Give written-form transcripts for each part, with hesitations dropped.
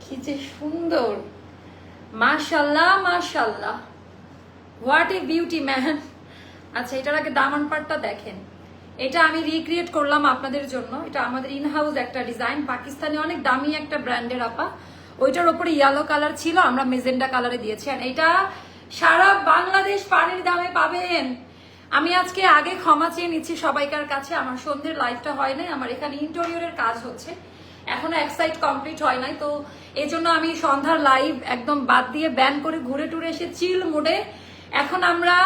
কি যে সুন্দর, মাশাল্লাহ মাশাল্লাহ, হোয়াট এ বিউটি ম্যান। আচ্ছা, এটার আগে দামান পাটটা দেখেন। এটা আমি রিক্রিয়েট করলাম আপনাদের জন্য। এটা আমাদের ইনহাউস একটা ডিজাইন, পাকিস্তানি অনেক দামি একটা ব্র্যান্ডের আপা। ওইটার ওপরে ইয়েলো কালার ছিল, আমরা মেজেন্ডা কালারে দিয়েছি। আর এটা সারা বাংলাদেশ পানির দামে পাবেন। আমি আজকে আগে ক্ষমা চেয়ে নিচ্ছি সবাইকার কাছে, আমার সন্ধ্যের লাইভটা হয় নাই, আমার এখানে ইন্টেরিয়রের কাজ হচ্ছে, এখনো এক সাইড কমপ্লিট হয় নাই। তো এই জন্য আমি সন্ধ্যার লাইভ একদম বাদ দিয়ে ব্যান করে ঘুরে টুরে এসে চিল মোডে এখন আমরা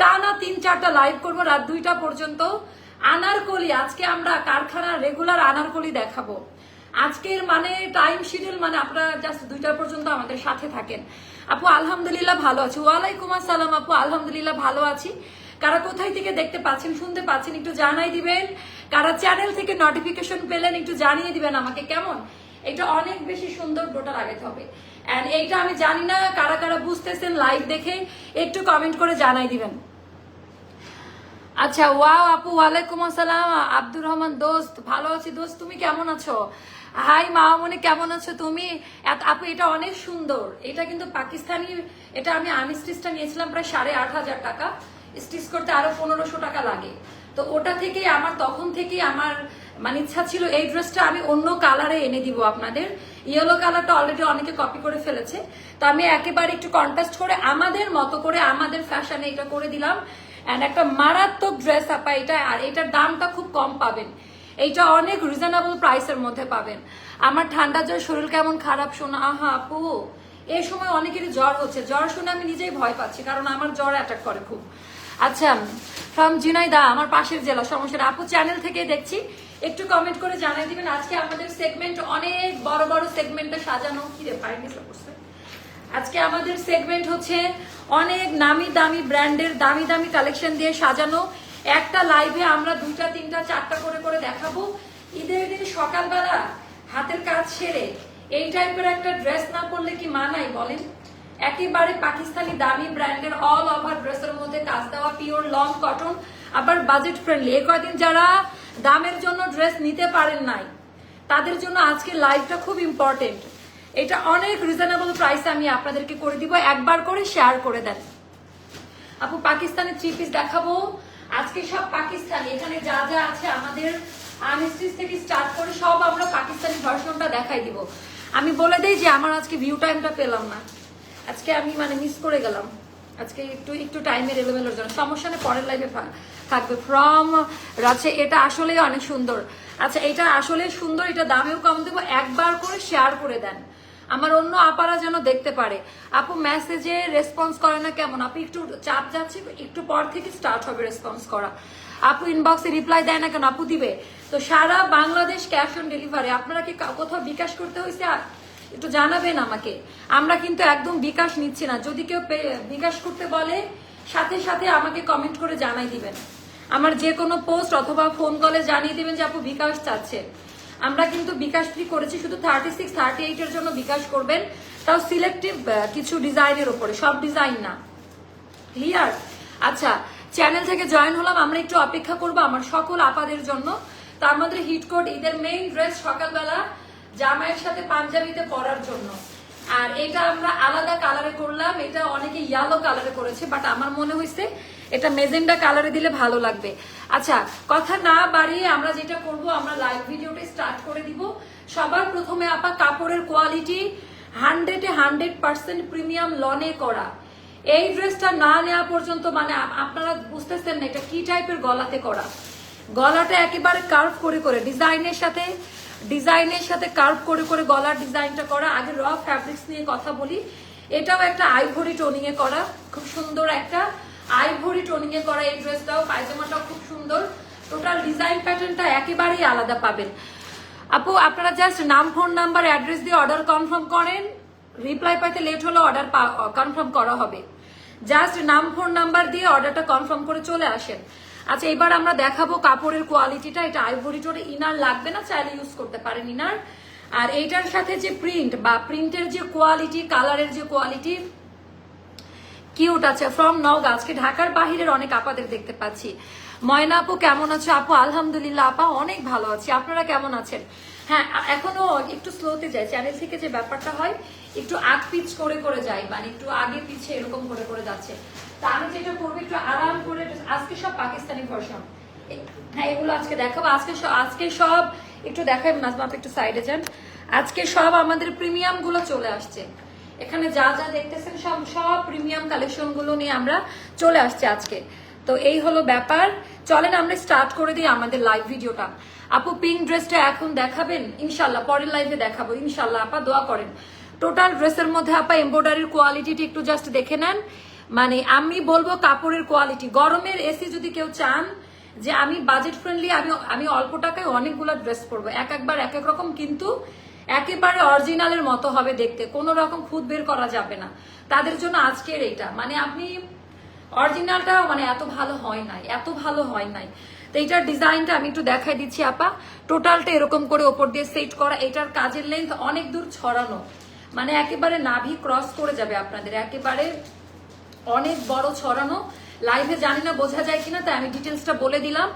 টানা 3-4টা লাইভ করবো রাত 2টা পর্যন্ত। আনারকলি আজকে আমরা কারখানার রেগুলার আনারকলি দেখাবো। আজকের মানে টাইম শিডিউল মানে আপনারা জাস্ট 2টা পর্যন্ত আমাদের সাথে থাকেন। আপু আলহামদুলিল্লাহ ভালো আছি। ওয়ালাইকুম আসসালাম আপু, আলহামদুলিল্লাহ ভালো আছি। কারা কোথায় থেকে দেখতে পাচ্ছেন শুনতে পাচ্ছেন একটু জানাই দিবেন। কারা চ্যানেল থেকে নোটিফিকেশন পেলেন একটু জানিয়ে দিবেন আমাকে কেমন। এটা অনেক বেশি সুন্দর, ডোটা লাগাতে হবে। এন্ড এইটা আমি জানি না কারা কারা বুঝতেছেন লাইভ দেখে, একটু কমেন্ট করে জানাই দিবেন। আচ্ছা, ওয়াও আপু, ওয়ালাইকুম আসসালাম। আব্দুর রহমান দোস্ত, ভালো আছি দোস্ত, তুমি কেমন আছো? হাই মামনি, কেমন আছো তুমি? আপু এটা অনেক সুন্দর, এটা কিন্তু পাকিস্তানি। এটা আমি আনস্টিচটা নিয়েছিলাম প্রায় 8,500 টাকা, স্টিচ করতে আরো 1500 টাকা লাগে। তো ওটা থেকে আমার তখন থেকেই আমার মানে ইচ্ছা ছিল এই ড্রেসটা আমি অন্য কালারে এনে দিব আপনাদের। ইয়েলো কালারটা অলরেডি অনেকে কপি করে ফেলেছে, তো আমি একেবারে একটু কন্ট্রাস্ট করে আমাদের মতো করে আমাদের ফ্যাশনে এটা করে দিলাম। এন্ড একটা মারাত্মক ড্রেস আপা এটা, আর এটার দামটা খুব কম পাবেন। এইটা অনেক রিজনেবল প্রাইসের মধ্যে পাবেন। আমার ঠান্ডা জ্বর, শরীর কেমন খারাপ শোনা? আহা আপু, এই সময় অনেকেরই জ্বর হচ্ছে। জ্বর শুনে আমি নিজেই ভয় পাচ্ছি, কারণ আমার জ্বর অ্যাটাক করে খুব। আচ্ছা, ফ্রম ঝিনাইদহ, আমার পাশের জেলা। সমস্যা আপু, চ্যানেল থেকে দেখছি, একটু কমেন্ট করে জানাই দিবেন। আজকে আমাদের সেগমেন্ট অনেক বড় বড় সেগমেন্টে সাজানো। কি রে পাইনি করছে। আজকে আমাদের সেগমেন্ট হচ্ছে অনেক নামি দামি ব্র্যান্ডের দামি দামি কালেকশন দিয়ে সাজানো। একটা লাইভে আমরা 2টা 3টা 4টা করে করে দেখাবো। ঈদের দিন সকালবেলা হাতের কাজ সেরে এই টাইপের একটা ড্রেস না পরলে কি মানায় বলেন? একেবারে পাকিস্তানি দামি ব্র্যান্ডের অল ওভার ড্রেসের মধ্যে কাজ দেওয়া, পিওর লং কটন, আবার বাজেট ফ্রেন্ডলি। এই কয়দিন যারা দামের জন্য ড্রেস নিতে পারেন নাই তাদের জন্য আজকে লাইভটা খুব ইম্পর্টেন্ট। এটা অনেক রিজনেবল প্রাইসে আমি আপনাদেরকে করে দিব, একবার করে শেয়ার করে দেন। আপু পাকিস্তানি 3 পিস দেখাবো আজকে, সব পাকিস্তানি। এখানে যা যা আছে আমাদের আনস্টিচ থেকে স্টার্ট করে সব আমরা পাকিস্তানি ভার্সনটা দেখাই দিব। আমি বলে দেই যে আমার আজকে ভিউ টাইমটা পেলাম না, আজকে আমি মানে মিস করে গেলাম। আজকে একটু টাইমের এলোমেলোর জন্য সমস্যা নেই, পরের লাইভে থাকবে। ফ্রম রাজশাহী, এটা আসলে অনেক সুন্দর। আচ্ছা, এটা আসলে সুন্দর, এটা দামেও কম দেবো, একবার করে শেয়ার করে দেন আমার অন্য আপারা যেন দেখতে পারে। আপু মেসেজে রেসপন্স করে না কেমন? আপু একটু চাপ যাচ্ছে, একটু পর থেকে স্টার্ট হবে রেসপন্স করা। আপু ইনবক্সে রিপ্লাই দেয় না কেন? আপু দিবে তো। সারা বাংলাদেশ ক্যাশ অন ডেলিভারি। আপনারা কি কোথাও বিকাশ করতে হয়েছে একটু জানাবেন আমাকে। আমরা কিন্তু একদম বিকাশ নিচ্ছি না। যদি কেউ বিকাশ করতে বলে সাথে সাথে আমাকে কমেন্ট করে জানাই দিবেন। আমার যে কোনো পোস্ট অথবা ফোন কলে জানিয়ে দিবেন যে আপু বিকাশ চাচ্ছে। আমরা কিন্তু বিকাশ ফ্রি করেছি, শুধু 36, 38 এর জন্য বিকাশ করবেন, তাও সিলেক্টিভ কিছু ডিজাইনের উপরে, সব ডিজাইন না। ক্লিয়ার? আচ্ছা, চ্যানেল থেকে জয়েন হলাম, আমরা একটু অপেক্ষা করবো আমার সকল আপাদের জন্য। তার মধ্যে হিটকোট ঈদের মেইন ড্রেস সকালবেলা জামাইয়ের সাথে পাঞ্জাবিতে পরার জন্য। আর এটা আমরা আলাদা কালারে করলাম, এটা অনেকে ইয়েলো কালারে করেছে, বাট আমার মনে হয়েছে এটা মেজেন্ডা কালারে দিলে ভালো লাগবে। আচ্ছা, কথা না বাড়িয়ে আমরা যেটা করব, আমরা লাইভ ভিডিওটা স্টার্ট করে দিব। সবার প্রথমে আপা কাপড়ের কোয়ালিটি 100% প্রিমিয়াম লনে করা। এই ড্রেসটা না নেওয়া পর্যন্ত মানে আপনারা বুঝতেছেন না এটা কি টাইপের গলাতে করা। গলাটা একেবারে কার্ভ করে করে ডিজাইনের সাথে কার্ভ করে করে গলার ডিজাইনটা করা। আগে র ফ্যাব্রিক্স নিয়ে কথা বলি। এটাও একটা আইভরি টোনিং এ করা, খুব সুন্দর একটা আইভরি টোনিং এ করা এই ড্রেসটাও। পায়জামাটাও খুব সুন্দর, টোটাল ডিজাইন প্যাটার্নটা একেবারেই আলাদা পাবেন। আপু আপনারা জাস্ট নাম, ফোন নাম্বার, অ্যাড্রেস দিয়ে অর্ডার কনফার্ম করেন। রিপ্লাই পাইতে লেট হলে অর্ডার কনফার্ম করা হবে। জাস্ট নাম, ফোন নাম্বার দিয়ে অর্ডারটা কনফার্ম করে চলে আসেন। আচ্ছা, এবার আমরা দেখাবো কাপড়ের কোয়ালিটিটা। এটা আইভরি টোনে, ইনার লাগবে না, চাইলে ইউজ করতে পারেন ইনার। আর এইটার সাথে যে প্রিন্ট বা প্রিন্টের যে কোয়ালিটি, কালারের যে কোয়ালিটি, কিউট আছে। ফ্রম নওগাঁ, আজকে ঢাকার বাহিরের অনেক আপাদের দেখতে পাচ্ছি। ময়না আপু কেমন আছো? আপু আলহামদুলিল্লাহ আপা অনেক ভালো আছি, আপনারা কেমন আছেন? হ্যাঁ, এখনো একটু স্লোতে যায়, চ্যানেল থেকে যে ব্যাপারটা হয় একটু আগ পিচ করে করে যায়, মানে একটু আগে পিছে এরকম করে করে যাচ্ছে। তা আমি যেটা করবো একটু আরাম করে, আজকে সব পাকিস্তানি ভার্সন, হ্যাঁ এগুলো আজকে দেখাবো। আজকে সব একটু দেখাই, নাজমা আপনি একটু সাইডে যান। আজকে সব আমাদের প্রিমিয়াম গুলো চলে আসছে, এখানে যা যা দেখতেছেন সব সব প্রিমিয়াম কালেকশন গুলো নিয়ে আমরা চলে আসছে আজকে। তো এই হলো ব্যাপার, চলেন আমরা স্টার্ট করে দিই আমাদের লাইভ ভিডিওটা। আপু পিঙ্ক ড্রেসটা এখন দেখাবেন? ইনশাল্লাহ পরের লাইভে দেখাবো ইনশাল্লাহ, আপা দোয়া করেন। টোটাল ড্রেসের মধ্যে আপা এমব্রয়ডারির কোয়ালিটিটি একটু জাস্ট দেখে নেন, মানে আমি বলবো কাপড়ের কোয়ালিটি। গরমের এসি যদি কেউ চান যে আমি বাজেট ফ্রেন্ডলি, আমি অল্প টাকায় অনেকগুলো ড্রেস পরবো, একবার এক এক রকম, কিন্তু একেবারে অরিজিনালের মতো হবে দেখতে, কোনো রকম খুদ বের করা যাবে না, তাদের জন্য আজকের এইটা। মানে আপনি অরিজিনালটা মানে এত ভালো হয় নাই, এত ভালো হয় নাই। তো এইটার ডিজাইনটা আমি একটু দেখাই দিচ্ছি আপা। টোটালটা এরকম করে ওপর দিয়ে সেট করা, এটার কাজের লেন্থ অনেক দূর ছড়ানো, মানে একেবারে নাভি ক্রস করে যাবে আপনাদের, একেবারে অনেক বড় ছড়ানো। লাইভে জানি না বোঝা যায় কিনা, তাই আমি ডিটেলসটা বলে দিলাম।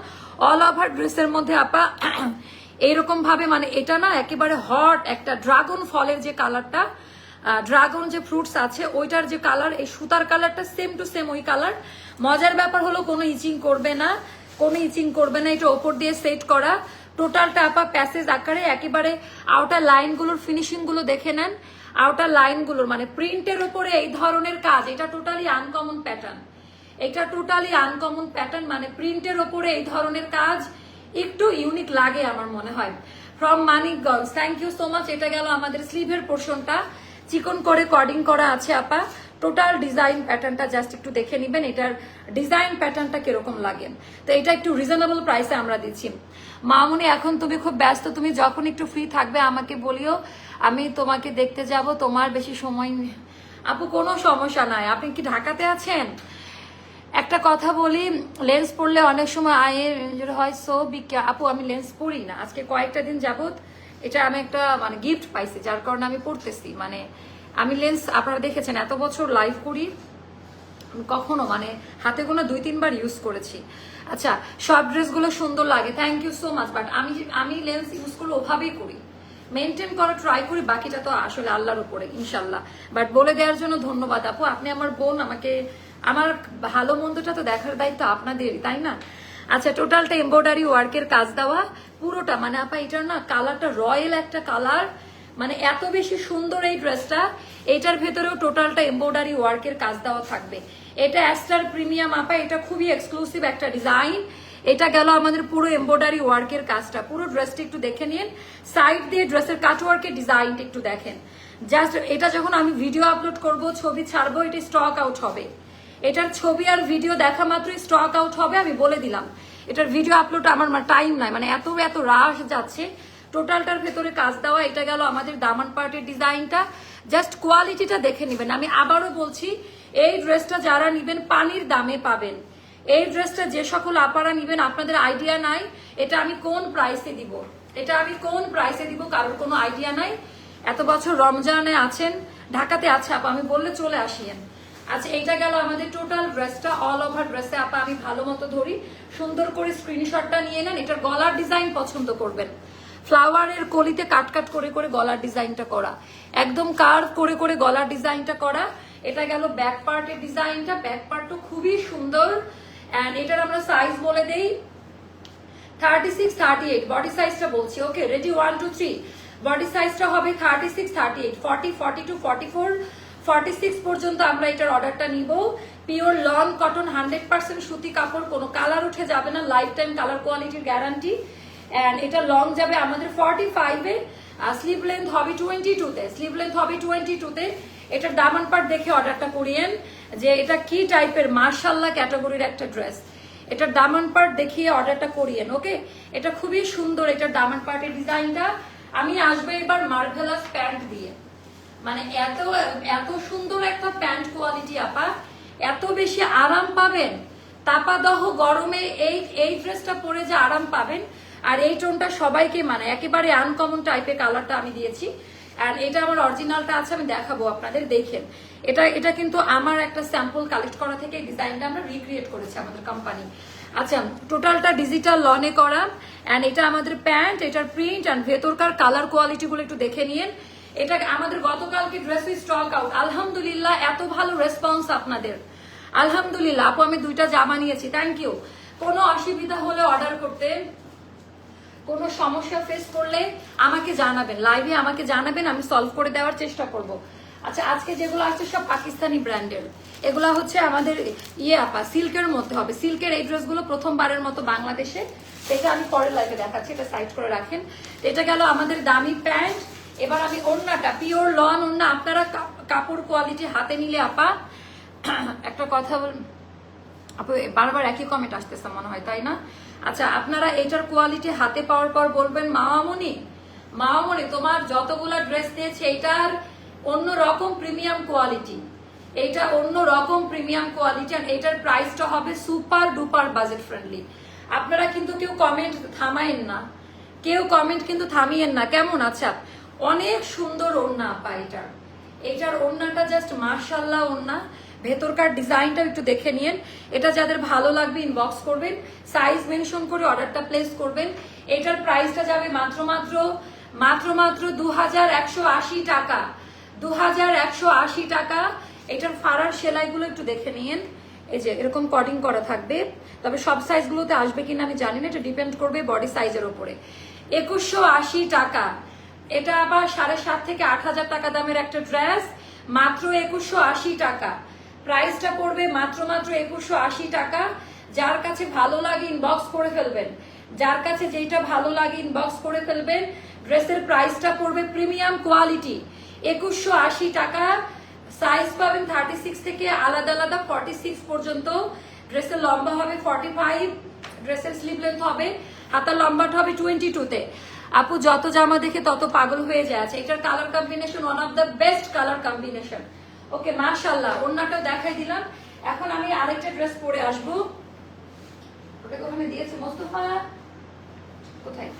অল ওভার ড্রেসের মধ্যে আপা এইরকম ভাবে, মানে এটা না একেবারে হট একটা ড্রাগন ফলের যে কালারটা, ড্রাগন যে ফ্রুটস আছে ওইটার যে কালার, এই সুতার কালারটা সেম টু সেম ওই কালার। মজার ব্যাপার হলো কোনো ইচিং করবে না, কোনো ইচিং করবে না, এটা ওপর দিয়ে সেট করা। টোটালটা আপা প্যাসেজ আকারে, একেবারে আউটার লাইনগুলোর ফিনিশিং গুলো দেখে নেন, আউটার লাইনগুলোর মানে প্রিন্টের উপরে এই ধরনের কাজ, এটা টোটালি আনকমন প্যাটার্ন, এটা টোটালি আনকমন প্যাটার্ন, মানে প্রিন্টের ওপরে এই ধরনের কাজ একটু ইউনিক লাগে আমার মনে হয়। From Manikganj, thank you so much. এটা গেল আমাদের স্লিভের পোর্শনটা, চিকন করে কর্ডিং করা আছে আপা। টোটাল ডিজাইন প্যাটার্নটা জাস্ট একটু দেখে নিবেন, এটার ডিজাইন প্যাটার্নটা কিরকম লাগে। তো এটা একটু রিজনেবল প্রাইসে আমরা দিচ্ছি। মামুনি এখন তুমি খুব ব্যস্ত, তুমি যখন একটু ফ্রি থাকবে আমাকে বলিও, আমি তোমাকে দেখতে যাব, তোমার বেশি সময়। আপু কোনো সমস্যা নাই, আপনি কি ঢাকাতে আছেন? একটা কথা বলি, লেন্স পরলে অনেক সময় আয়ের হয়, সো বিজ্ঞা। আপু আমি লেন্স পরি না, আজকে কয়েকটা দিন যাবত এটা আমি একটা মানে গিফট পাইছি, যার কারণে আমি পড়তেছি। মানে আমি লেন্স আপনারা দেখেছেন এত বছর লাইভ করি, কখনো মানে হাতে গোনা 2-3 বার ইউজ করেছি। আচ্ছা, সব ড্রেসগুলো সুন্দর লাগে, thank you so much. But আমি লেন্স ইউজ করলে ওভাবেই করি, মেনটেন করা ট্রাই করি, বাকিটা তো আসলে আল্লাহর উপরে ইনশাল্লাহ। বাট বলে দেওয়ার জন্য ধন্যবাদ আপু, আপনি আমার বোন, আমাকে আমার ভালো মন্দটা তো দেখার দায়িত্ব আপনাদেরই, তাই না? আচ্ছা, টোটালটা এমব্রয়ডারি ওয়ার্কের কাজ দেওয়া পুরোটা, মানে আপা এটার না কালারটা রয়্যাল একটা কালার, মানে এত বেশি সুন্দর এই ড্রেসটা। এটার ভেতরেও টোটালটা এমব্রয়ডারি ওয়ার্কের কাজ দেওয়া থাকবে। এটা অ্যাস্টার প্রিমিয়াম আপা, এটা খুবই এক্সক্লুসিভ একটা ডিজাইন। এটা গেল আমাদের পুরো এমব্রয়ডারি ওয়ার্কের কাজটা, পুরো ড্রেসটা একটু দেখে নিন, সাইড দিয়ে ড্রেসের কাটওয়ার্কের ডিজাইনটা একটু দেখেন। জাস্ট এটা যখন আমি ভিডিও আপলোড করব, ছবি ছাড়বো, এটা স্টক আউট হবে, এটার ছবি আর ভিডিও দেখা মাত্রই স্টক আউট হবে, আমি বলে দিলাম। এটার ভিডিও আপলোড আমার টাইম নাই, মানে এত এত রাশ যাচ্ছে। টোটালটার ভেতরে কাজ দেওয়া, এটা গেল আমাদের দামান পার্টের ডিজাইনটা, জাস্ট কোয়ালিটিটা দেখে নেবেন। আমি আবারও বলছি, এই ড্রেসটা যারা নিবেন পানির দামে পাবেন। এই ড্রেসটা যে সকল আপারা নিবেন আপনাদের আইডিয়া নাই এটা আমি কোন প্রাইসে দিব, এটা আমি কোন প্রাইসে দিব কারোর কোনো আইডিয়া নাই। এত বছর রমজানে আছেন, ঢাকাতে আছে আপা, আমি বললে চলে আসিয়েন। আচ্ছা, এইটা গেল আমাদের টোটাল ড্রেসটা, অল ওভার ড্রেসে আপা আমি ভালো মতো ধরি, সুন্দর করে স্ক্রিনশটটা নিয়ে নেন। এটার গলার ডিজাইন পছন্দ করবেন, ফ্লাওয়ারের কলিতে কাট কাট করে করে গলার ডিজাইনটা করা, একদম কার্ভ করে করে গলার ডিজাইনটা করা। এটা গেল ব্যাক পার্টের ডিজাইনটা, ব্যাক পার্টটা খুবই সুন্দর। এন্ড এটার আমরা সাইজ বলে দেই 36-38, বডি সাইজটা বলছি। ওকে, রেডি, 1 2 3। বডি সাইজটা হবে 36-38, 40-42, 44, 46 পর্যন্ত আমরা এটার অর্ডারটা নিব। পিওর লং কটন, 100% সুতি কাপড়, কোনো কালার উঠে যাবে না, লাইফ টাইম কালার কোয়ালিটির গ্যারান্টি। এন্ড এটা লং যাবে আমাদের 45-এ, স্লিভ লেন্থ হবে 22-তে, স্লিভ লেন্থ হবে 22-তে। এটার দামান পার্ট দেখে অর্ডারটা করিয়েন যে এটা কি টাইপের, মার্শাল্লাহ ক্যাটাগরির একটা ড্রেস। এটার দামান পার্ট দেখিয়ে অর্ডারটা করিয়েন। ওকে, এটা খুবই সুন্দর, এটার দামান পার্টের ডিজাইনটা। আমি আসবো এবার মার্ভেলাস প্যান্ট দিয়ে, মানে এত এত সুন্দর একটা প্যান্ট কোয়ালিটি আপা, এত বেশি আরাম পাবেন তাপাদহ গরমে। এই ড্রেসটা পরে যে আরাম পাবেন, আর এই টোনটা সবাইকে মানে একেবারে আনকমন টাইপের কালারটা আমি দিয়েছি। আর এটা আমার অরিজিনালটা আছে, আমি দেখাবো আপনাদের, দেখেন। এটা কিন্তু আমার একটা স্যাম্পল কালেক্ট করা থেকে এই ডিজাইনটা আমরা রিক্রিয়েট করেছি আমাদের কোম্পানি। আচ্ছা, টোটালটা ডিজিটাল লনে করা, অ্যান্ড এটা আমাদের প্যান্ট, এটার প্রিন্ট অ্যান্ড ভেতরকার কালার কোয়ালিটি গুলো একটু দেখে নিন। এটা আমাদের গতকালকে ড্রেস স্টক আউট, আলহামদুলিল্লাহ এত ভালো রেসপন্স আপনাদের, আলহামদুলিল্লাহ। আপু আমি 2টা জামা নিয়েছি, থ্যাংক ইউ। কোনো অসুবিধা হলে অর্ডার করতে, কোনো সমস্যা ফেস করলে আমাকে জানাবেন, লাইভে আমাকে জানাবেন, আমি সলভ করে দেওয়ার চেষ্টা করব। আচ্ছা, আজকে যেগুলো আসছে সব পাকিস্তানি ব্র্যান্ডের, এগুলা হচ্ছে আমাদের আপা সিল্কের মধ্যে হবে। সিল্কের এই ড্রেসগুলো প্রথমবারের মতো বাংলাদেশে, এটা আমি পরের লাইভে দেখাচ্ছি, এটা সাইড করে রাখেন। এটা গেল আমাদের দামি প্যান্ট। এবার আমি ওড়নাটা, পিওর লন ওড়না, আপনারা কাপড় কোয়ালিটি হাতে নিলে আপা একটা কথা বল, আপু বারবার একই কমেন্ট আসতেছে মনে হয়, তাই না? আচ্ছা, আপনারা এটার কোয়ালিটি হাতে পাওয়ার পর বলবেন মামামণি, মামামণি তোমার যতগুলা ড্রেস দিয়েছে এটার অন্য রকম প্রিমিয়াম কোয়ালিটি, এটা অন্য রকম প্রিমিয়াম কোয়ালিটি, আর এটার প্রাইসটা হবে সুপার ডুপার বাজেট ফ্রেন্ডলি। আপনারা কিন্তু কেউ কমেন্ট থামাইন না, কেউ কমেন্ট কিন্তু থামিয়েন না, কেমন? আচ্ছা, অনেক সুন্দর ওড়না আপা এটার, এটার ওড়নাটা জাস্ট মাশাআল্লাহ ওড়না। ভেতরকার ডিজাইনটা একটু দেখে নিন। এটা যাদের ভালো লাগবে ইনবক্স করবেন, সাইজ মেনশন করে অর্ডারটা প্লেস করবেন। এটার প্রাইসটা যাবে মাত্র মাত্র 2180 টাকা, 2180 টাকা। এটার ফাড়ার সেলাইগুলো একটু দেখে নিন, এই যে এরকম কটিং করা থাকবে, তবে সব সাইজগুলোতে আসবে কিনা আমি জানি না, এটা ডিপেন্ড করবে বডি সাইজের উপরে। 2180 টাকা। এটা আবার 7.5 থেকে 8,000 টাকা দামের একটা ড্রেস, মাত্র 2180 টাকা। প্রাইসটা পড়বে মাত্র 2180 টাকা। যার কাছে ভালো লাগে ইনবক্স করে ফেলবেন, যার কাছে যেটা ভালো লাগে ইনবক্স করে ফেলবেন। ড্রেসের প্রাইসটা পড়বে প্রিমিয়াম কোয়ালিটি 2180 টাকা। সাইজ পাবেন 36 থেকে আলাদা আলাদা 46 পর্যন্ত। ড্রেসের লম্বা হবে 45, ড্রেসের স্লিভ লেন্থ হবে, হাতার লম্বাটা হবে 22-তে। আপু যত জামা দেখে তত পাগল হয়ে যায়। আছে এটার colour combination one of the best colour combination. Okay, মাশাআল্লাহ। ওড়নাটাও দেখাই দিলাম। এখন আমি আরেকটা ড্রেস পরে আসবো, ওটাকে ওখানে দিয়েছে মোস্তফা, কোথায়?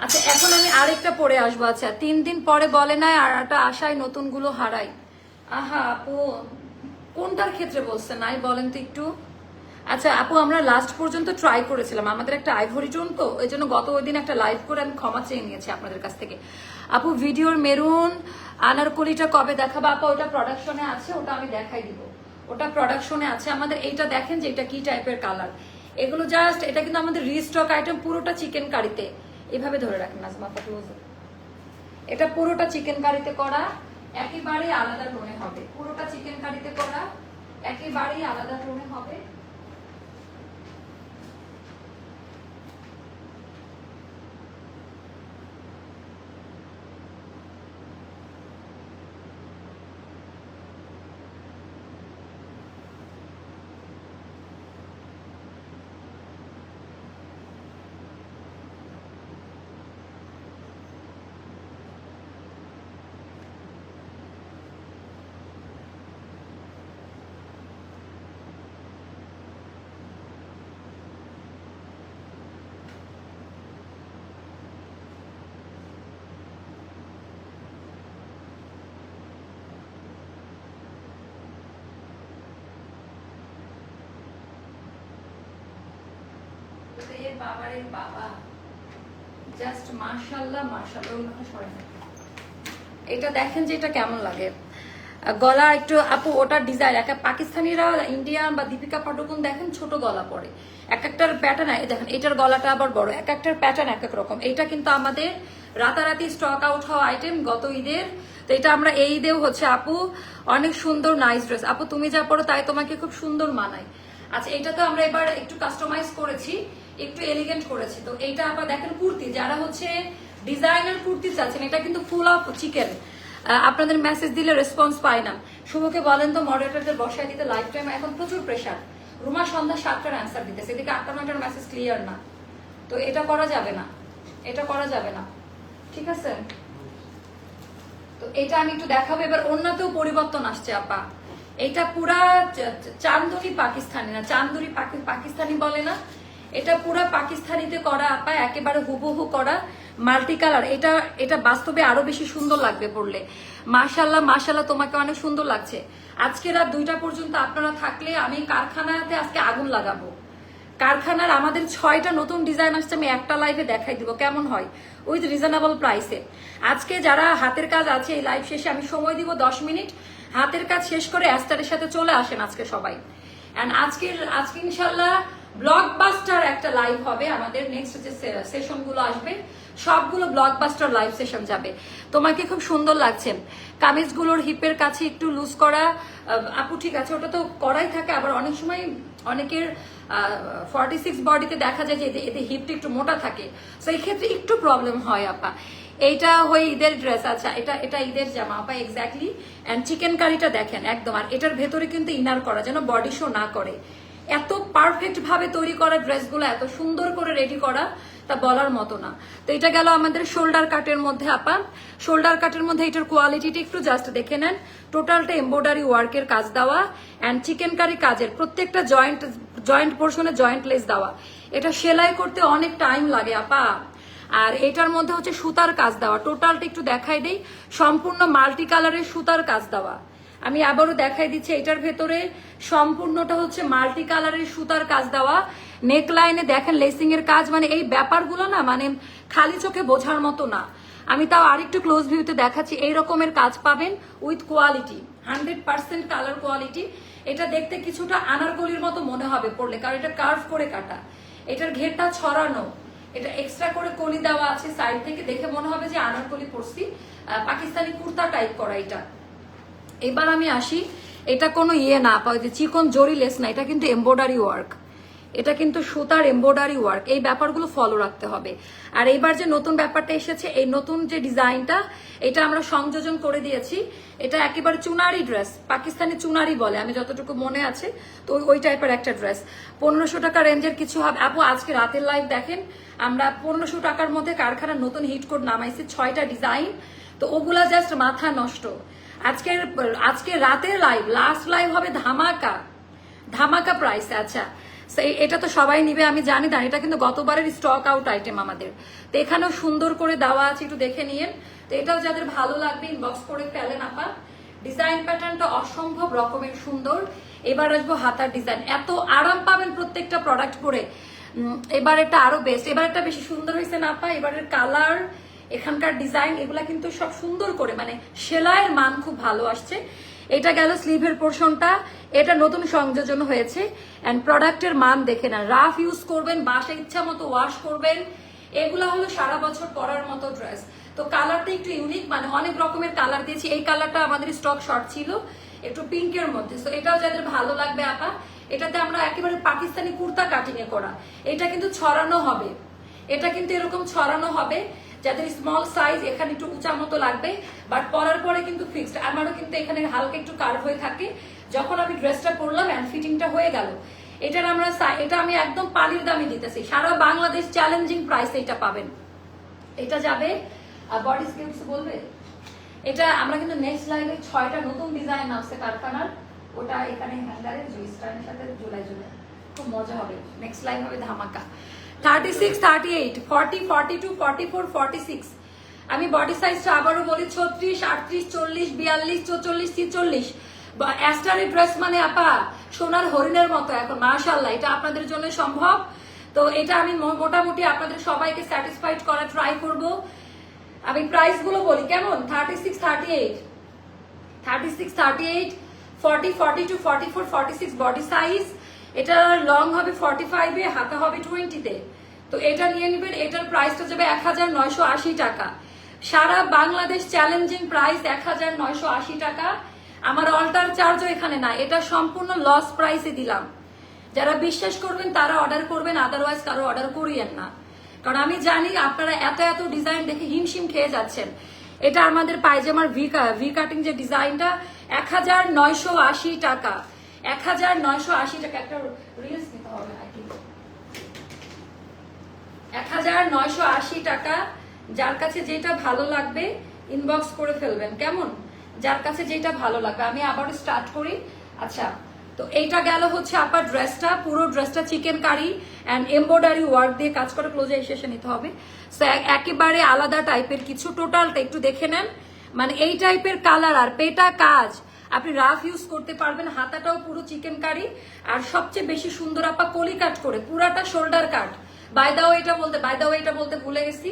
আচ্ছা, এখন আমি আরেকটা পরে আসবো। আচ্ছা, 3 দিন পরে বলে না আর একটা আশায় নতুন গুলো হারাই। আহা আপু, কোনটার ক্ষেত্রে বলছেন নাই বলেন তো একটু। আচ্ছা আপু, আমরা লাস্ট পর্যন্ত ট্রাই করেছিলাম, আমাদের একটা আইভরি টোন তো, ওই জন্য গত ওই দিন একটা লাইভ করে আমি ক্ষমা চেয়ে নিয়েছি আপনাদের কাছ থেকে। আপু ভিডিওর মেরুন আনারকলিটা কবে দেখাবো? আপু ওটা প্রোডাকশনে আছে, ওটা আমি দেখাই দিব, ওটা প্রোডাকশনে আছে আমাদের। এইটা দেখেন যে এটা কি টাইপের কালার, এগুলো জাস্ট, এটা কিন্তু আমাদের রিস্টক আইটেম, পুরোটা চিকেন কারিতে। এভাবে ধরে রাখেন নাজমা আপা ক্লোজ, এটা পুরোটা চিকেন কারিতে করা, একেবারে আলাদা টোনে হবে, পুরোটা চিকেন কারিতে করা, একেবারেই আলাদা টোনে হবে। বাবারে বাবা, জাস্ট মাশাআল্লাহ মাশাআল্লাহ। এটা দেখেন যে এটা কেমন লাগে, গলা একটু আপু ওটার ডিজাইন, একটা পাকিস্তানিরা ইন্ডিয়ান বা দীপিকা পাডুকোন দেখেন ছোট গলা পরে, এক একটার প্যাটার্ন দেখেন, এটার গলাটা আবার বড়, এক একটার প্যাটার্ন এক এক রকম। এটা কিন্তু আমাদের রাতারাতি স্টক আউট হওয়া আইটেম গত ঈদের, তো এটা আমরা এই ঈদেও হচ্ছে আপু অনেক সুন্দর নাইস ড্রেস। আপু তুমি যা পড়ো তাই তোমাকে খুব সুন্দর মানায়। আচ্ছা, এটা তো আমরা এবার একটু কাস্টমাইজ করেছি, একটু এলিগেন্ট করেছি। তো এইটা আবার দেখেন কুর্তি, যারা হচ্ছে ডিজাইনার কুর্তি চাচ্ছেন, এটা কিন্তু ফুল অফ চিকেন। আপনাদের মেসেজ দিলে রেসপন্স পাই না। শুভকে বলেন তো মডারেটরদের বসায় দিতে, লাইফ টাইম এখন প্রচুর প্রেশার। রুমা সন্ধ্যা 7টার অ্যান্সার দিতেছে, এদিকে 8টা-9টার মেসেজ ক্লিয়ার না, তো এটা করা যাবে না, এটা করা যাবে না, ঠিক আছে? তো এটা আমি একটু দেখাবো। এবার অন্যতেও পরিবর্তন আসছে আপা, এটা পুরা চান্দুরি পাকিস্তানি না, চান্দুরি পাকিস্তানি বলে না, এটা পুরা পাকিস্তানিতে করা আপা, একেবারে হুবহু করা, মাল্টি কালার। এটা এটা বাস্তবে আরো বেশি সুন্দর লাগবে পরলে। মাশাআল্লাহ মাশাআল্লাহ, তোমাকে অনেক সুন্দর লাগছে। আজকে রাত 2টা পর্যন্ত আপনারা থাকলে আমি কারখানাতে আজকে আগুন লাগাবো, কারখানার আমাদের 6টা নতুন ডিজাইন আসছে, আমি একটা লাইভে দেখাই দিব কেমন হয় উইথ রিজনেবল প্রাইসে। আজকে যারা হাতের কাজ আছে এই লাইভ শেষে আমি সময় দিব 10 মিনিট, হাতের কাজ শেষ করে অ্যাস্টারের সাথে চলে আসেন আজকে সবাই। এন্ড আজকে ইনশাল্লাহ ব্লকবাস্টার একটা লাইভ হবে, আমাদের নেক্সট যে সেশন গুলো আসবে সবগুলো ব্লকবাস্টার লাইভ সেশন যাবে। তোমাকে খুব সুন্দর লাগছে, কামিজগুলোর হিপের কাছে একটু লুজ করা, আপু ঠিক আছে ওটা তো করাই থাকে, আবার অনেক সময় অনেকের 46 বডিতে দেখা যায় যে এতে হিপটা একটু মোটা থাকে, তো এই ক্ষেত্রে একটু প্রবলেম হয় আপা। এইটা হয়ে ঈদের ড্রেস, আচ্ছা এটা ঈদের জামা আপা এক্স্যাক্টলি। এন্ড চিকেন কারিটা দেখেন একদম, আর এটার ভেতরে কিন্তু ইনার করা যেন বডি শো না করে, এত পারফেক্ট ভাবে তৈরি করা ড্রেসগুলো, এত সুন্দর করে রেডি করা তা বলার মতো না। তো এটা গেল আমাদের শোল্ডার কাটের মধ্যে আপা। শোল্ডার কাটের মধ্যে এটার কোয়ালিটিটা একটু জাস্ট দেখে নেন, টোটালটা এমব্রয়ডারি ওয়ার্কের কাজ দেওয়া এন্ড চিকেন কারি কাজের প্রত্যেকটা জয়েন্ট পোর্শনে জয়েন্ট লেস দেওয়া। এটা সেলাই করতে অনেক টাইম লাগে আপা। আর এটার মধ্যে হচ্ছে সুতার কাজ দেওয়া, টোটালটা একটু দেখাই দেই, সম্পূর্ণ মাল্টি কালারের সুতার কাজ দেওয়া। আমি আবারও দেখাই দিচ্ছি, এটার ভেতরে সম্পূর্ণটা হচ্ছে মাল্টি কালারের সুতার কাজ দেওয়া। নেক লাইনে দেখেন লেসিং এর কাজ, মানে এই ব্যাপারগুলো না মানে খালি চোখে বোঝার মতো না। আমি তাও আরেকটু ক্লোজ ভিউতে দেখাচ্ছি, এই রকমের কাজ পাবেন উইথ কোয়ালিটি, 100% কালার কোয়ালিটি। এটা দেখতে কিছুটা আনারকলির মতো মনে হবে পড়লে, কারণ এটা কার্ভ করে কাটা, এটার ঘেরটা ছড়ানো, এটা এক্সট্রা করে কলি দেওয়া আছে সাইড থেকে, দেখে মনে হবে যে আনারকলি পরছি, পাকিস্তানি কুর্তা টাইপ করা এটা। এবার আমি আসি, এটা কোনো না পাই যে চিকন জরি লেস না, এটা কিন্তু এমব্রয়ডারি ওয়ার্ক, এটা কিন্তু সুতার এমব্রয়ডারি ওয়ার্ক, এই ব্যাপারগুলো ফলো রাখতে হবে। আর এইবার যে নতুন ব্যাপারটা এসেছে, এই নতুন যে ডিজাইনটা, এটা আমরা সংযোজন করে দিয়েছি। এটা একেবারে চুনারি ড্রেস, পাকিস্তানি চুনারি বলে আমি যতটুকু মনে আছে, তো ওই টাইপের একটা ড্রেস। 1500 টাকা রেঞ্জের কিছু হবে আপু। আজকে রাতের লাইভ দেখেন, আমরা 1500 টাকার মধ্যে কারখানার নতুন হিট কোড নামাইছি 6টা ডিজাইন, তো ওগুলা জাস্ট মাথা নষ্ট। আজকে রাতের লাইভ, লাস্ট লাইভ হবে ধামাকা প্রাইস। আচ্ছা এটা তো সবাই নিবে আমি জানি না, এটা কিন্তু গতবারের স্টক আউট আইটেম আমাদের, তো এখানেও সুন্দর করে দেওয়া আছে, একটু দেখে নিয়েন। তো এটাও যাদের ভালো লাগবে ইনবক্স করে ফেলেন আপা। ডিজাইন প্যাটার্নটা অসম্ভব রকমের সুন্দর। এবার আসবো হাতার ডিজাইন, এত আরাম পাবেন প্রত্যেকটা প্রোডাক্ট পরে। এবার এটা আরো বেস্ট, এবার একটা বেশি সুন্দর হয়েছে না আপা, এবারের কালার, এখানকার ডিজাইন, এগুলা কিন্তু সব সুন্দর করে, মানে সেলাইয়ের মান খুব ভালো আসছে। এটা গেল স্লিভের পোর্শনটা, এটা নতুন সংযোজন হয়েছে। এন্ড প্রোডাক্টের মান দেখে না, রাফ ইউজ করবেন, বাসায় ইচ্ছা মতো ওয়াশ করবেন, এগুলা হলো সারা বছর পরার মতো ড্রেস। তো কালারটা একটু ইউনিক, মানে অনেক রকমের কালার দিয়েছি, এই কালারটা আমাদের স্টক শর্ট ছিল একটু পিঙ্কের মধ্যে, তো এটাও যাদের ভালো লাগবে আপা। এটাতে আমরা একেবারে পাকিস্তানি কুর্তা কাটিং এ করা, এটা কিন্তু ছড়ানো হবে, এটা কিন্তু এরকম ছড়ানো হবে, যাদের স্মল সাইজ এখানে একটু উঁচা মতো লাগবে, বাট পরার পরে কিন্তু ফিক্সড। আমারও কিন্তু এখানে হালকা একটু কার্ভ হয়ে থাকে, যখন আমি ড্রেসটা পরলাম এন্ড ফিটিংটা হয়ে গেল। এটা আমি একদম পানির দামে দিতেছি, সারা বাংলাদেশ চ্যালেঞ্জিং প্রাইসে এটা পাবেন। এটা যাবে বডি স্কিলস বলবে, এটা আমরা কিন্তু নেক্সট লাইভে 6টা নতুন ডিজাইন আসছে কারখানার, ওটা এখানে হ্যাঙ্গারে জুইস্টারের সাথে ঝুলাই খুব মজা হবে। নেক্সট লাইভ হবে ধামাকা। 36, 38, 40, 42, 44, 46। আমি বডি সাইজটা আবারও বলি, 36, 38, 40, 42, 44, 43। অ্যাস্টারি ড্রেস মানে আপা সোনার হরিণের মতো এখন, মাশাআল্লাহ এটা আপনাদের জন্য সম্ভব। তো এটা আমি মোটামুটি আপনাদের সবাইকে স্যাটিসফাইড করা ট্রাই করব। আমি প্রাইস গুলো বলি কেমন, 36, 38, 36, 38, 40, 42, 44, 46 বডি সাইজ। এটা লং হবে 45 এ, হাতা হবে 20 তে। তো এটা নিয়ে নেবেন, এটার প্রাইসটা যাবে 1980 টাকা। সারা বাংলাদেশ চ্যালেঞ্জিং প্রাইস 1980 টাকা। আমার অল্টার চার্জও এখানে না, এটা সম্পূর্ণ লস প্রাইসে দিলাম। যারা বিশ্বাস করবেন তারা অর্ডার করবেন, আদারওয়াইজ কারো অর্ডার করিয়েন না, কারণ আমি জানি আপনারা এত ডিজাইন দেখে হিমশিম খেয়ে যাচ্ছেন। এটা আমাদের পায়জামার ভি কাটিং যে ডিজাইনটা 1980 টাকা, 1980 টাকা। একটা রিলস নিতে হবে নাকি, 1980 টাকা। যার কাছে যেটা ভালো লাগবে ইনবক্স করে ফেলবেন কেমন, যার কাছে যেটা ভালো লাগবে। আমি আবার স্টার্ট করি। আচ্ছা তো এইটা গেল হচ্ছে আপনার ড্রেসটা, পুরো ড্রেসটা chikankari and embroidery work দিয়ে কাজ করে ক্লোজে এসে নিতে হবে। সো একেবারে আলাদা টাইপের কিছু, টোটালটা একটু দেখে নেন, মানে এই টাইপের কালার আর পেটা কাজ আপনি রাফ ইউজ করতে পারবেন, হাতাটাও পুরো চিকেন কারি। আর সবচেয়ে বেশি সুন্দর আপা কলি কাট করে, পুরাটা shoulder cut. By the way এটা বলতে ভুলে গেছি,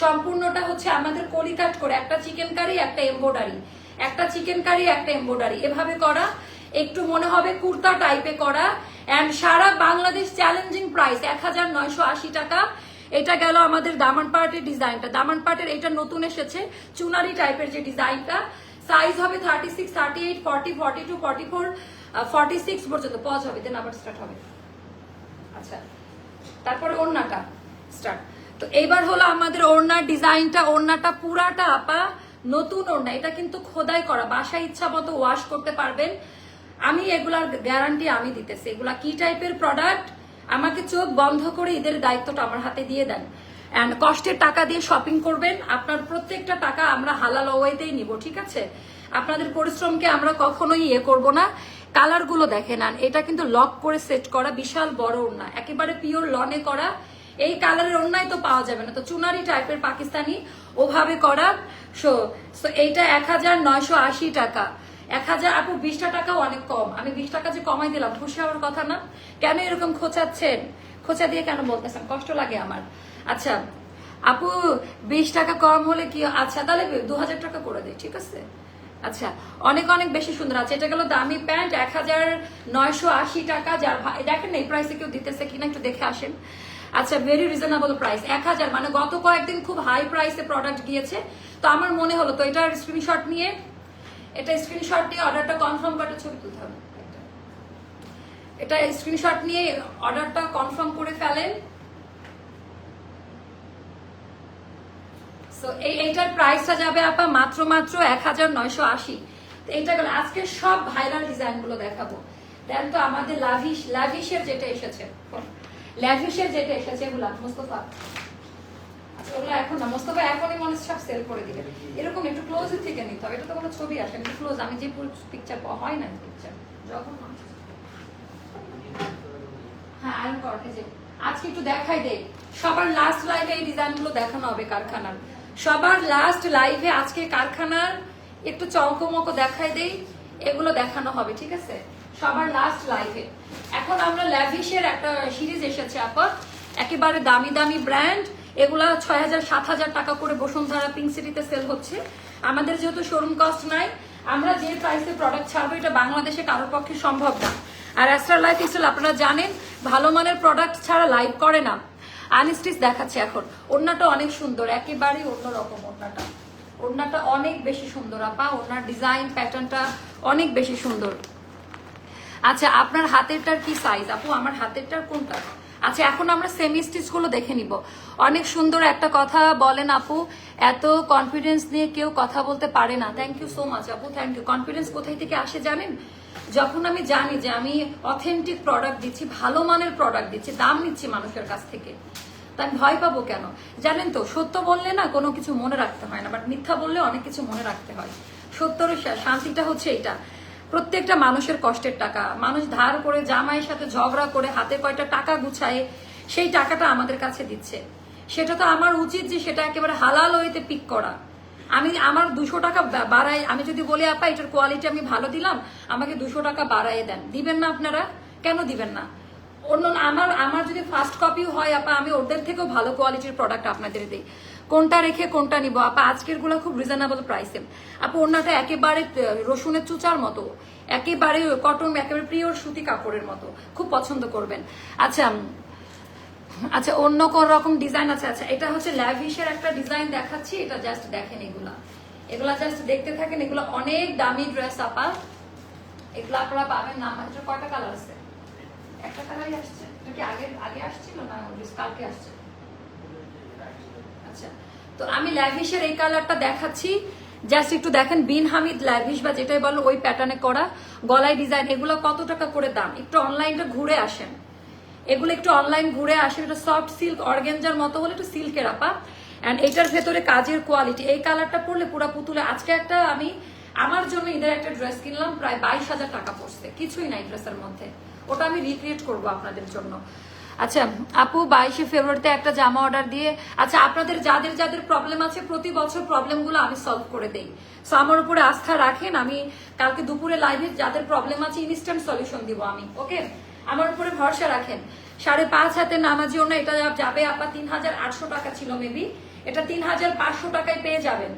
সম্পূর্ণটা হচ্ছে আমাদের কলি কাট করে, একটা চিকেন কারি একটা এমব্রয়ডারি, একটা চিকেন কারি একটা এমব্রয়ডারি এভাবে করা, একটু মনে হবে কুর্তা টাইপে করা। এন্ড সারা বাংলাদেশ চ্যালেঞ্জিং প্রাইস 1980 টাকা। এটা গেল আমাদের দামান পার্টের ডিজাইনটা। দামান পার্টের এটা নতুন এসেছে, চুনারি টাইপের যে ডিজাইনটা। সাইজ হবে 36, 38, 40, 42, 44, 46 পর্যন্ত। পজ হবে, দেন আবার স্টার্ট হবে। আচ্ছা, তারপরে ওড়নাটা স্টার্ট। তো এইবার হলো আমাদের ওড়নার ডিজাইনটা। ওড়নাটা পুরাটা আপা নতুন ওড়না, এটা কিন্তু খোদাই করা, বাসায় ইচ্ছা মতো ওয়াশ করতে পারবেন। আমি এগুলার গ্যারান্টি আমি দিতেছি। এগুলা কি টাইপের প্রোডাক্ট, আমাকে চোখ বন্ধ করে ঈদের দায়িত্বটা আমার হাতে দিয়ে দেন। অ্যান্ড কষ্টের টাকা দিয়ে শপিং করবেন, আপনার প্রত্যেকটা টাকা আমরা হালাল ওয়েতেই নিব, ঠিক আছে? আপনাদের পরিশ্রমকে আমরা কখনোই করব না। কালার গুলো দেখেন, এটা কিন্তু লক করে সেট করা, বিশাল বড় ওড়না, একেবারে পিওর লনে করা। এই কালারের ওড়নাই তো পাওয়া যাবে না, তো চুনারি টাইপের পাকিস্তানি ওভাবে করা। সো এইটা 1980 টাকা। 1000 আপু 20 টাকাও অনেক কম। আমি 20 টাকা যে কমাই দিলাম, খুশি হওয়ার কথা না? কেন এরকম খোঁচাচ্ছেন? খোঁচা দিয়ে কেন বলতেছেন? কষ্ট লাগে আমার। আচ্ছা আপু 20 টাকা কম হলে কি, আচ্ছা তাহলে 2000 টাকা করে দেয়, ঠিক আছে? আচ্ছা, অনেক অনেক বেশি সুন্দর আছে। এটা গেল দামি প্যান্ট 1980 টাকা। যার দেখেন এই প্রাইসে কেউ দিতেছে কিনা একটু দেখে আসেন। আচ্ছা, ভেরি রিজনেবল প্রাইস। 1000 মানে গত কয়েকদিন খুব হাই প্রাইসে প্রোডাক্ট গিয়েছে, তো আমার মনে হলো তো এটার স্ক্রিনশট নিয়ে অর্ডারটা কনফার্ম করে ছবি তুলতে হবে। এটা স্ক্রিনশট নিয়ে অর্ডারটা কনফার্ম করে ফেলেন। সো এইটার প্রাইসটা যাবে আপা মাত্র 1980। এইটা গেল আজকে সব ভাইরাল ডিজাইন গুলো দেখাবো। দেন তো আমাদের লাভিশের যেটা এসেছে, এগুলা মোস্তফা, ওগুলো এখন না, মোস্তফা এখনই মনে সব সেল করে দিবে। এরকম একটু ক্লোজ থেকে নিতে হবে, এটা তো কোনো ছবি আসে একটু ক্লোজ। আমি যে ফুল পিকচার হয় না পিকচার যখন, হ্যাঁ আয়রন করতে যে আজকে একটু দেখাই দেই। সবার লাস্ট লাইভে এই ডিজাইন গুলো দেখানো হবে কারখানার, সবার লাস্ট লাইভে আজকে কারখানার একটু চমকমক দেখাই দেই, এগুলো দেখানো হবে, ঠিক আছে? সবার লাস্ট লাইভে। এখন আমরা ল্যাভিশের একটা সিরিজ এসেছে আপা, একেবারে দামি দামি ব্র্যান্ড। এগুলা 6000 7000 টাকা করে বসুন্ধরা পিঙ্ক সিটিতে সেল হচ্ছে। আমাদের যেহেতু শোরুম কস্ট নাই, আমরা যে প্রাইসে প্রোডাক্ট ছাড়বো এটা বাংলাদেশে কারোর পক্ষে সম্ভব না। আর অ্যাস্ট্রা লাইফ স্টাইল আপনারা জানেন ভালো মানের প্রোডাক্ট ছাড়া লাইভ করে না। আনস্টিচ দেখাচ্ছে এখন। ওড়নাটা অনেক সুন্দর, একেবারেই অন্যরকম ওড়নাটা। ওড়নাটা অনেক বেশি সুন্দর আপা, ওড়নার ডিজাইন প্যাটার্নটা অনেক বেশি সুন্দর। আচ্ছা, আপনার হাতেরটার কি সাইজ আপু? আমার হাতেরটার কোনটা? আচ্ছা, এখন আমরা সেমি স্টিচ গুলো দেখে নিব। অনেক সুন্দর একটা কথা বলেন আপু, এত কনফিডেন্স নিয়ে কেউ কথা বলতে পারে না। থ্যাংক ইউ সো মাচ আপু, থ্যাংক ইউ। কনফিডেন্স কোথায় থেকে আসে জানেন? যখন আমি জানি যে আমি অথেন্টিক প্রোডাক্ট দিচ্ছি, ভালো মানের প্রোডাক্ট দিচ্ছি, দাম নিচ্ছি মানুষের কাছ থেকে, তা আমি ভয় পাবো কেন? জানেন তো, সত্য বললে না কোনো কিছু মনে রাখতে হয় না, বাট মিথ্যা বললে অনেক কিছু মনে রাখতে হয়। সত্যর শান্তিটা হচ্ছে এটা। প্রত্যেকটা মানুষের কষ্টের টাকা, মানুষ ধার করে, জামাইয়ের সাথে ঝগড়া করে, হাতে কয়টা টাকা গুছায় সেই টাকাটা আমাদের কাছে দিচ্ছে। সেটা তো আমার উচিত যে সেটা একেবারে হালাল ওয়েতে পিক করা। আমি আমার 200 টাকা বাড়াই, আমি যদি বলি আপা এটার কোয়ালিটি আমি ভালো দিলাম, আমাকে 200 টাকা বাড়াইয়ে দেন, দিবেন না আপনারা? কেন দিবেন না? অন্য আমার যদি ফার্স্ট কপিও হয় আপা, আমি ওদের থেকেও ভালো কোয়ালিটির প্রোডাক্ট আপনাদের দিই। কোনটা রেখে কোনটা নিব আপা? আজকের গুলো খুব রিজনেবল প্রাইসে আপা। ওড়নাটা একেবারে রসুনের চুচার মতো, একেবারে কটন, একেবারে পিওর সুতি কাপড়ের মতো, খুব পছন্দ করবেন। আচ্ছা আচ্ছা, অন্য কোন রকম ডিজাইন আছে? আচ্ছা, এটা হচ্ছে ল্যাভিশের একটা ডিজাইন দেখাচ্ছি, এটা জাস্ট দেখেন। এগুলা জাস্ট দেখতে থাকেন। এগুলো অনেক দামি ড্রেস আপা, এগুলো আপনারা পাবেন না। এটার কয়টা কালার আছে? একটা কালারই আসছে। এটা কি আগে আসছিল না কালকে আসছে? আচ্ছা, তো আমি ল্যাভিশের এই কালারটা দেখাচ্ছি, জাস্ট একটু দেখেন। বিন হামিদ ল্যাভিশ বা যেটাই বলো ওই প্যাটার্নে করা, গলায় ডিজাইন। এগুলো কত টাকা করে দাম? একটু অনলাইনে ঘুরে আসেন, এগুলো একটু অনলাইন ঘুরে আসেন। এটা সফট সিল্ক অর্গেঞ্জার মতো হলে একটু সিল্কের আপা। অ্যান্ড এটার ভেতরে কাজের কোয়ালিটি, এই কালারটা পরলে পুরা পুতুলে। আজকে একটা আমি আমার জন্য ঈদের একটা ড্রেস কিনলাম, প্রায় 22,000 টাকা পড়ছে, কিছুই নাই ড্রেসের মধ্যে। ওটা আমি রিক্রিয়েট করবো আপনাদের জন্য। আচ্ছা আপু 22শে ফেব্রুয়ারিতে একটা জামা অর্ডার দিয়ে, আচ্ছা আপনাদের যাদের যাদের প্রবলেম আছে প্রতি বছর প্রবলেমগুলো আমি সলভ করে দেই। সো আমার উপরে আস্থা রাখেন, আমি কালকে দুপুরে লাইভে যাদের প্রবলেম আছে ইনস্ট্যান্ট সলিউশন দিব আমি, ওকে? আমার উপরে ভরসা রাখেন। 5.5 হাতের নামাজি ওড়না, এটা যাবে আপা 3800 টাকা ছিল মেবি, এটা 3500 টাকায় পেয়ে যাবেন,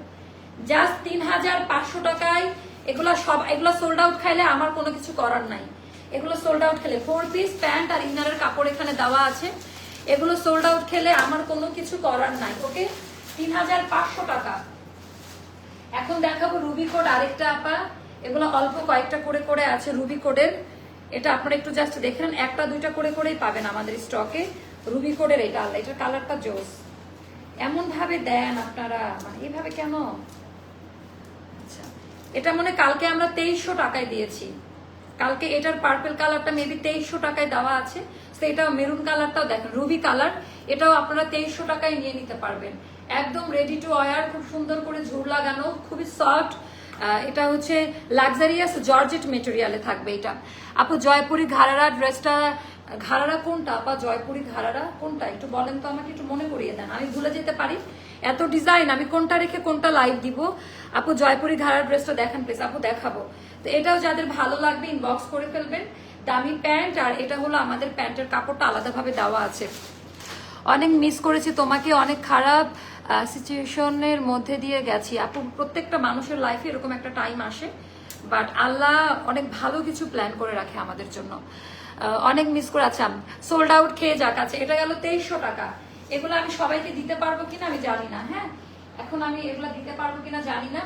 জাস্ট 3500 টাকায়। এগুলো সোল্ড আউট, খাইলে আমার কোনো কিছু করার নাই। এগুলো সোল্ড আউট খেলে 4 পিস প্যান্ট আর ইনারের কাপড় এখানে দেওয়া আছে, এগুলো সোল্ড আউট খেলে আমার কোনো কিছু করার নাই, ওকে? 3500 টাকা। এখন দেখাবো রুবি কোড আরেকটা আপা, এগুলো অল্প কয়েকটা করে করে আছে রুবি কোডের, এটা আপনারা একটু জাস্ট দেখে নেন, একটা দুইটা করে করেই পাবেন আমাদের স্টকে রুবি কোডের। এটা আল্লাহ, এটার কালারটা জোস, এমন ভাবে দেন আপনারা, মানে এইভাবে কেন? আচ্ছা এটা মনে কালকে আমরা 2300 টাকায় দিয়েছি, কালকে এটার পার্পল কালারটা মেবি 2300 টাকায় দেওয়া আছে। তো এটা মেরুন কালারটাও দেখেন রুবি কালার, এটাও আপনারা 2300 টাকায় নিয়ে নিতে পারবেন, একদম রেডি টু ওয়্যার, খুব সুন্দর করে ঝুল লাগানো, খুবই সফট। এটা হচ্ছে লাক্সারিয়াস জর্জেট মেটেরিয়ালে থাকবে এটা। আপু জয়পুরি ঘাড়ারা ড্রেসটা, ঘাড়ারা কোনটা আপা? জয়পুরি ঘাড়ারা কোনটা একটু বলেন তো আমাকে, একটু মনে করিয়ে দেন, আমি ভুলে যেতে পারি এত ডিজাইন, আমি কোনটা রেখে কোনটা লাইভ দিব। আপু জয়পুরি ঘাড়ার ড্রেসটা দেখেন প্লিজ আপু, দেখাবো। তো এটাও যাদের ভালো লাগবে ইনবক্স করে ফেলবেন। দামি প্যান্ট, আর এটা হলো আমাদের প্যান্টের কাপড়টা আলাদাভাবে দেওয়া আছে। অনেক মিস করেছি তোমাকে, অনেক খারাপ সিচুয়েশনের মধ্যে দিয়ে গেছি আপু। প্রত্যেকটা মানুষের লাইফে এরকম একটা টাইম আসে, বাট আল্লাহ অনেক ভালো কিছু প্ল্যান করে রাখে আমাদের জন্য। অনেক মিস করে, আচ্ছা সোল্ড আউট খেয়ে যাক। আছে এটা গেল 2300 টাকা। এগুলো আমি সবাইকে দিতে পারবো কিনা আমি জানি না, হ্যাঁ এখন আমি এগুলো দিতে পারবো কিনা জানি না।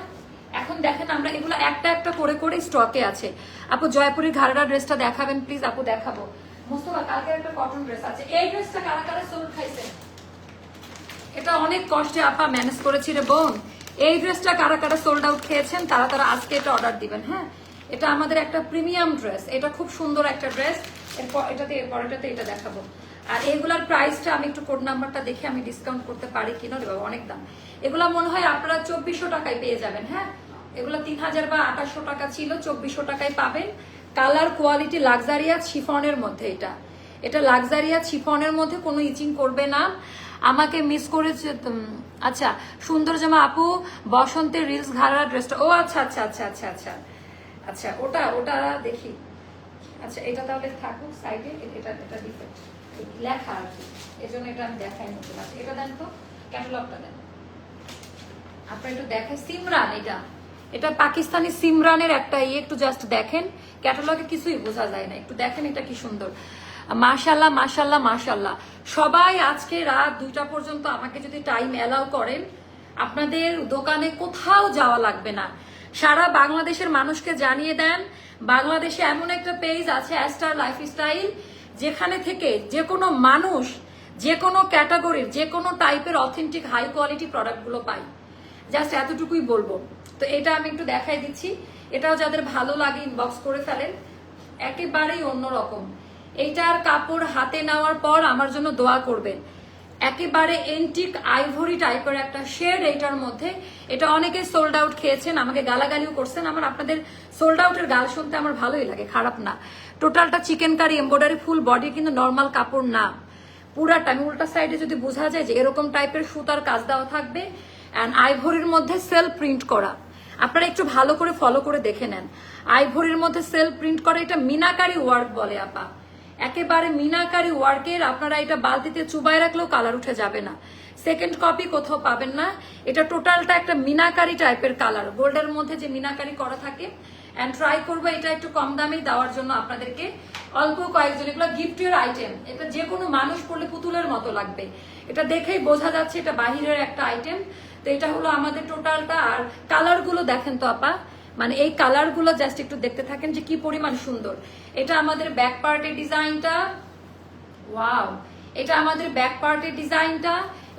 এখন দেখেন আমরা এগুলো একটা একটা করে করে স্টকে আছে। আপু জয়পুরি ঘাড়া ড্রেসটা দেখাবেন প্লিজ আপু, দেখাবো। মোস্তফা কালকে একটা কটন ড্রেস আছে, এই ড্রেসটা কারা কারা সোল্ড খাইছে? এটা অনেক কষ্টে আপা ম্যানেজ করেছি রে বোন। এই ড্রেসটা কারা কারা সোল্ড আউট খেয়েছেন তারা তারা আজকে এটা অর্ডার দিবেন, হ্যাঁ? এটা আমাদের একটা প্রিমিয়াম ড্রেস, এটা খুব সুন্দর একটা ড্রেস। এরপর এটাতে এটা দেখাবো। আর এগুলার প্রাইসটা আমি একটু কোড নাম্বারটা দেখে আমি ডিসকাউন্ট করতে পারি কিনা রে বাবা, অনেক দাম। এগুলা মনে হয় আপনারা 2400 টাকায় পেয়ে যাবেন, হ্যাঁ? এগুলো 3000 বা 2800 টাকা ছিল, 2400 টাকায় পাবেন। কালার কোয়ালিটি লাক্সারিয়াস শিফনের মধ্যে, এটা লাক্সারিয়াস শিফনের মধ্যে, কোনো ইচিং করবে না। আমাকে মিস করেছে। আচ্ছা সুন্দর জামা আপু, বসন্তের রিলস ঘাড়া ড্রেসটা, ও আচ্ছা আচ্ছা আচ্ছা আচ্ছা আচ্ছা আচ্ছা, ওটা দেখি। আচ্ছা এটা তাহলে থাকুক সাইডে, এটা ডিফেক্ট লেখা আর কি, এজন্য এটা আমি দেখাই নতুন। আচ্ছা এটা দেন তো, ক্যাটালগটা দেন আপনার, একটু দেখাই। সিমরান, এটা পাকিস্তানি সিমরানের একটা একটু জাস্ট দেখেন, ক্যাটালগে কিছুই বোঝা যায় না, একটু দেখেন এটা কি সুন্দর। মাশাল্লাহ মাশাল্লাহ মাশাল্লাহ। সবাই আজকে রাত 2টা পর্যন্ত আমাকে যদি টাইম অ্যালাউ করেন, আপনাদের দোকানে কোথাও যাওয়া লাগবে না, সারা বাংলাদেশের মানুষকে জানিয়ে দেন বাংলাদেশে এমন একটা পেজ আছে অ্যাস্টার লাইফস্টাইল, যেখানে থেকে যে কোনো মানুষ যে কোনো ক্যাটাগরির যে কোনো টাইপের অথেন্টিক হাই কোয়ালিটি প্রোডাক্টগুলো পায়। জাস্ট এতটুকুই বলবো। তো এটা আমি একটু দেখাই দিচ্ছি, এটাও যাদের ভালো লাগে ইনবক্স করে ফেলেন, একেবারেই অন্যরকম। এইটার কাপড় হাতে নেওয়ার পর আমার জন্য দোয়া করবেন। একেবারে এন্টিক আইভরি টাইপের একটা শেড এইটার মধ্যে। এটা অনেকে সোল্ড আউট খেয়েছেন, আমাকে গালাগালিও করছেন। আমার আপনাদের সোল্ড আউটের গাল শুনতে আমার ভালোই লাগে, খারাপ না। টোটালটা chikankari embroidery, full body, কিন্তু নর্মাল কাপড় না পুরাটা। আমি উল্টা সাইডে যদি বোঝা যায় যে এরকম টাইপের সুতার কাজ দেওয়া থাকবে, অ্যান্ড আইভরির মধ্যে সেলফ প্রিন্ট করা। আপনারা একটু ভালো করে ফলো করে দেখে নেন, আইভরির মধ্যে সেলফ প্রিন্ট করা। এটা মিনাকারি ওয়ার্ক বলে আপা, একেবারে মিনাকারি ওয়ার্কের। আপনারা এটা বালতিতে চুবাই রাখলেও কালার উঠে যাবে না, সেকেন্ড কপি কোথাও পাবেন না। এটা টোটালটা একটা মিনাকারি টাইপের কালার, গোল্ডের মধ্যে যে মিনাকারি করা থাকে। এন্ড ট্রাই করবো এটা একটু কম দামেই দেওয়ার জন্য আপনাদেরকে, অল্প কয়েকজন। এগুলো গিফটের আইটেম, এটা যে কোনো মানুষ পড়লে পুতুলের মতো লাগবে। এটা দেখেই বোঝা যাচ্ছে এটা বাহিরের একটা আইটেম। তো এটা হলো আমাদের টোটালটা। আর কালার গুলো দেখেন তো আপা, মানে এই কালার গুলো জাস্ট একটু দেখতে থাকেন যে কি পরিমাণ সুন্দর। এটা আমাদের ব্যাক পার্টের ডিজাইনটা, ওয়াও, এটা আমাদের ব্যাক পার্টের ডিজাইনটা।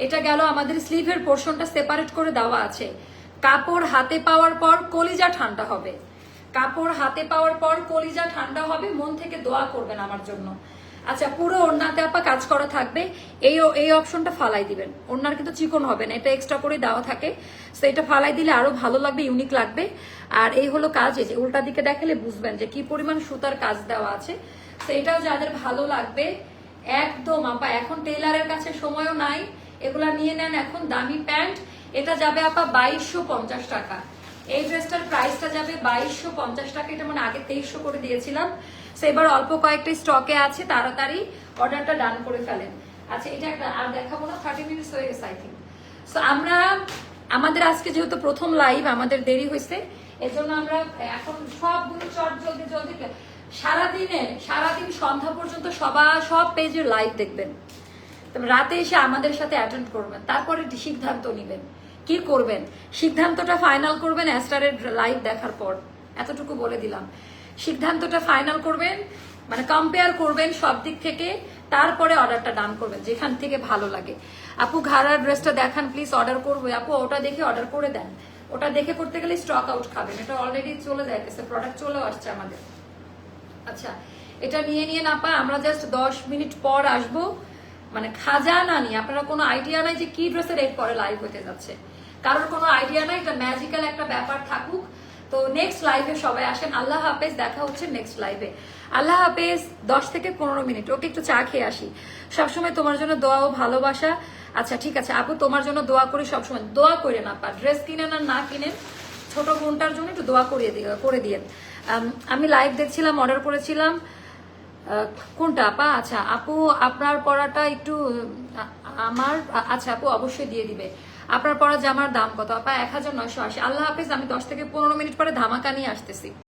এটা গেল আমাদের স্লিভের পোর্শনটা সেপারেট করে দেওয়া আছে। কাপড় হাতে পাওয়ার পর কলিজা ঠান্ডা হবে, কাপড় হাতে পাওয়ার পর কলিজা ঠান্ডা হবে। মন থেকে দোয়া করবেন আমার জন্য। আচ্ছা পুরো ওড়নাতে আপা কাজ করা থাকবে, এই অপশনটা ফালাই দিবেন। ওড়নার কিন্তু চিকন হবে না, এটা এক্সট্রা করে দেওয়া থাকে। তো এটা ফালাই দিলে আরো ভালো লাগবে, ইউনিক লাগবে। আর এই হলো কাজ, এই যে উল্টা দিকে দেখালে বুঝবেন যে কি পরিমাণ সুতার কাজ দেওয়া আছে। তো এটাও যাদের ভালো লাগবে একদম আপা, এখন টেইলারের কাছে সময়ও নাই, এগুলা নিয়ে নেন এখন। দামি প্যান্ট, এটা যাবে আপা 2250 টাকা। এই ড্রেসটার প্রাইসটা যাবে 2250 টাকা। এটা মানে আগে 2300 করে দিয়েছিলাম, সো এবার অল্প কয়েকটা স্টকে আছে, তাড়াতাড়ি অর্ডারটা ডান করে ফেলেন। আচ্ছা, এটা একটা আর দেখাবো না, 30 মিনিটস হয়ে গেছে আই থিঙ্ক। সো আমরা আমাদের আজকে যেহেতু প্রথম লাইভ, আমাদের দেরি হয়েছে, এজন্য আমরা এখন সবগুলো চট জলদি জলদি সারাদিন সন্ধ্যা পর্যন্ত সব পেজে লাইভ দেখবেন। তবে রাতে এসে আমাদের সাথে অ্যাটেন্ড করবেন, তারপরে সিদ্ধান্ত নেবেন কি করবেন। সিদ্ধান্তটা ফাইনাল করবেন অ্যাস্টারের লাইভ দেখার পর, এতটুকু বলে দিলাম। সিদ্ধান্তটা ফাইনাল করবেন, মানে কম্পেয়ার করবেন সব দিক থেকে, তারপরে অর্ডারটা ডান করবেন যেখান থেকে ভালো লাগে। আপু ঘাড়ার ড্রেসটা দেখান প্লিজ, অর্ডার করবো। আপু ওটা দেখে অর্ডার করে দেন, ওটা দেখে করতে গেলে স্টক আউট খাবেন। এটা অলরেডি চলে যাইতেছে, প্রোডাক্ট চলেও আসছে আমাদের। আচ্ছা, এটা নিয়ে না পা, আমরা জাস্ট 10 মিনিট পর আসবো, মানে খাজানা নিয়ে। আপনারা কোনো আইডিয়া নাই যে কি ড্রেসের এরপরে লাইভ হতে যাচ্ছে, কারোর কোনো আইডিয়া নাই। এটা ম্যাজিক্যাল একটা ব্যাপার থাকুক। তো নেক্সট লাইভে সবাই আসেন। আল্লাহ হাফেজ, দেখা হচ্ছে নেক্সট লাইভে। আল্লাহ হাফেজ। 10 থেকে 15 মিনিট। ওকে, একটু চা খেয়ে আসি। সবসময় তোমার জন্য দোয়া ও ভালোবাসা। আচ্ছা ঠিক আছে আপু, তোমার জন্য দোয়া করি সবসময়। দোয়া করে না পা, ড্রেস কিনেন আর না কিনেন, ছোট বোনটার জন্য একটু দোয়া করে দিয়েন। আমি লাইভ দেখছিলাম, অর্ডার করেছিলাম। কোনটা আপা? আচ্ছা আপু, আপনার পড়াটা একটু আমার, আচ্ছা আপু অবশ্যই দিয়ে দিবে। আপনার পড়া জামার দাম কত আপা? 1980। আল্লাহ হাফিজ, আমি 10 থেকে 15 মিনিট পরে ধামাকা নিয়ে আসতেছি।